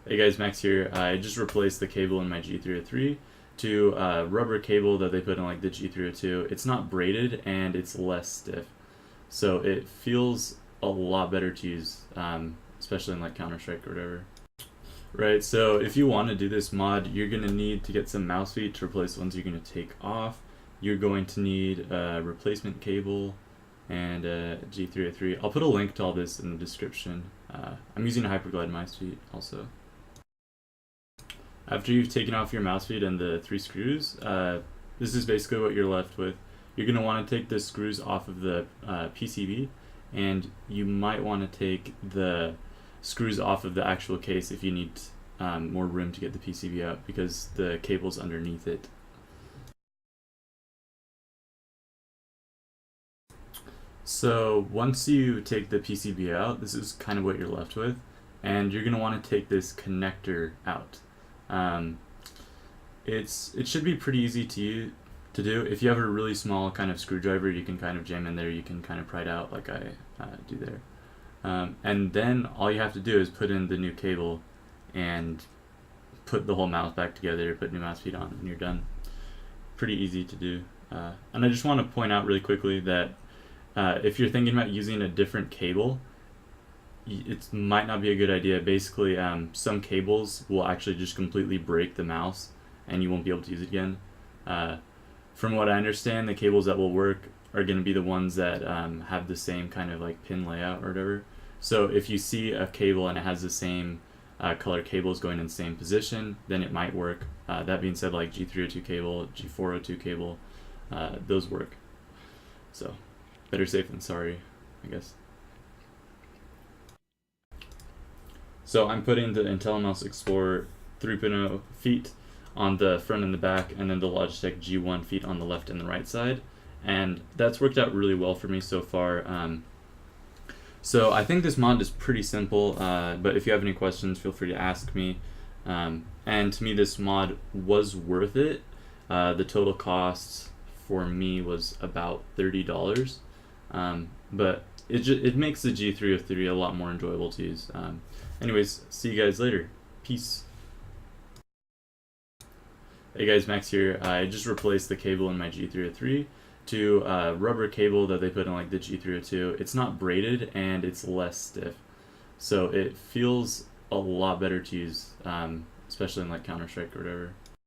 Hey guys, Max here. I just replaced the cable in my G303 to a rubber cable that they put in like the G302. It's not braided and it's less stiff, so it feels a lot better to use, especially in like Counter-Strike or whatever. Right, so if you want to do this mod, you're going to need to get some mouse feet to replace the ones you're going to take off. You're going to need a replacement cable and a G303. I'll put a link to all this in the description. I'm using a Hyperglide mouse feet also. After you've taken off your mouse feet and the 3 screws, this is basically what you're left with. You're going to want to take the screws off of the PCB, and you might want to take the screws off of the actual case if you need more room to get the PCB out, because the cable's underneath it. So once you take the PCB out, this is kind of what you're left with, and you're going to want to take this connector out. It should be pretty easy to do. If you have a really small kind of screwdriver, you can kind of jam in there, you can kind of pry it out like I do there. And then all you have to do is put in the new cable and put the whole mouse back together, put new mouse feet on, and you're done. Pretty easy to do. And I just want to point out really quickly that if you're thinking about using a different cable, it might not be a good idea. Basically, some cables will actually just completely break the mouse and you won't be able to use it again. From what I understand, the cables that will work are going to be the ones that have the same kind of like pin layout or whatever. So if you see a cable and it has the same color cables going in the same position, then it might work. That being said, like G302 cable, G402 cable, those work. So better safe than sorry, I guess. So I'm putting the IntelliMouse Explorer 3.0 feet on the front and the back, and then the Logitech G1 feet on the left and the right side, and that's worked out really well for me so far. So I think this mod is pretty simple, but if you have any questions, feel free to ask me. And to me, this mod was worth it. The total cost for me was about $30, but it makes the G303 a lot more enjoyable to use. Anyways, see you guys later. Peace. Hey guys, Max here. I just replaced the cable in my G303 to a rubber cable that they put in like the G302. It's not braided and it's less stiff, so it feels a lot better to use, especially in like Counter-Strike or whatever.